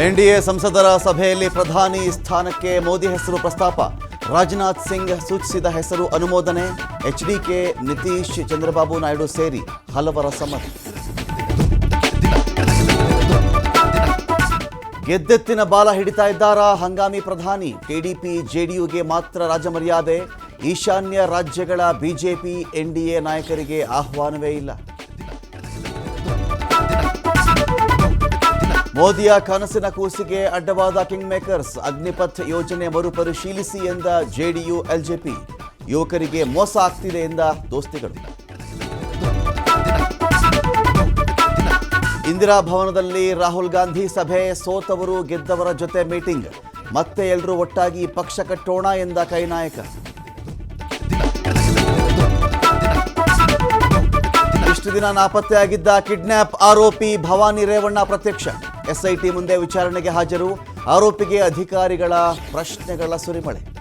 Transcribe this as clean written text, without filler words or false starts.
NDA ಸಂಸದರ ಸಭೆಯಲ್ಲಿ ಪ್ರಧಾನಿ ಸ್ಥಾನಕ್ಕೆ ಮೋದಿ ಹೆಸರು ಪ್ರಸ್ತಾಪ. ರಾಜನಾಥ್ ಸಿಂಗ್ ಸೂಚಿಸಿದ ಹೆಸರು ಅನುಮೋದನೆ. ಎಚ್ಡಿಕೆ, ನಿತೀಶ್, ಚಂದ್ರಬಾಬು ನಾಯ್ಡು ಸೇರಿ ಹಲವರ ಸಮ್ಮತಿ. ಗೆದ್ದೆತ್ತಿನ ಬಾಲ ಹಿಡಿತಾ ಇದ್ದಾರಾ ಹಂಗಾಮಿ ಪ್ರಧಾನಿ? ಟಿಡಿಪಿ, ಜೆಡಿಯುಗೆ ಮಾತ್ರ ರಾಜಮರ್ಯಾದೆ. ಈಶಾನ್ಯ ರಾಜ್ಯಗಳ ಬಿಜೆಪಿ, ಎನ್ಡಿಎ ನಾಯಕರಿಗೆ ಆಹ್ವಾನವೇ ಇಲ್ಲ. ಮೋದಿಯ ಕನಸಿನ ಕೂಸಿಗೆ ಅಡ್ಡವಾದ ಕಿಂಗ್ ಮೇಕರ್ಸ್. ಅಗ್ನಿಪಥ್ ಯೋಜನೆ ಮರುಪರಿಶೀಲಿಸಿ ಎಂದ ಜೆಡಿಯು, ಎಲ್ಜೆಪಿ. ಯುವಕರಿಗೆ ಮೋಸ ಆಗ್ತಿದೆ ಎಂದ ದೋಸ್ತಿಗಳು. ಇಂದಿರಾ ಭವನದಲ್ಲಿ ರಾಹುಲ್ ಗಾಂಧಿ ಸಭೆ. ಸೋತವರು ಗೆದ್ದವರ ಜೊತೆ ಮೀಟಿಂಗ್. ಮತ್ತೆ ಎಲ್ಲರೂ ಒಟ್ಟಾಗಿ ಪಕ್ಷ ಕಟ್ಟೋಣ ಎಂದ ಕೈನಾಯಕ. ಇಷ್ಟು ದಿನ ನಾಪತ್ತೆಯಾಗಿದ್ದ ಕಿಡ್ನ್ಯಾಪ್ ಆರೋಪಿ ಭವಾನಿ ರೇವಣ್ಣ ಪ್ರತ್ಯಕ್ಷ. ಎಸ್ಐಟಿ ಮುಂದೆ ವಿಚಾರಣೆಗೆ ಹಾಜರು. ಆರೋಪಿಗೆ ಅಧಿಕಾರಿಗಳ ಪ್ರಶ್ನೆಗಳ ಸುರಿಮಳೆ.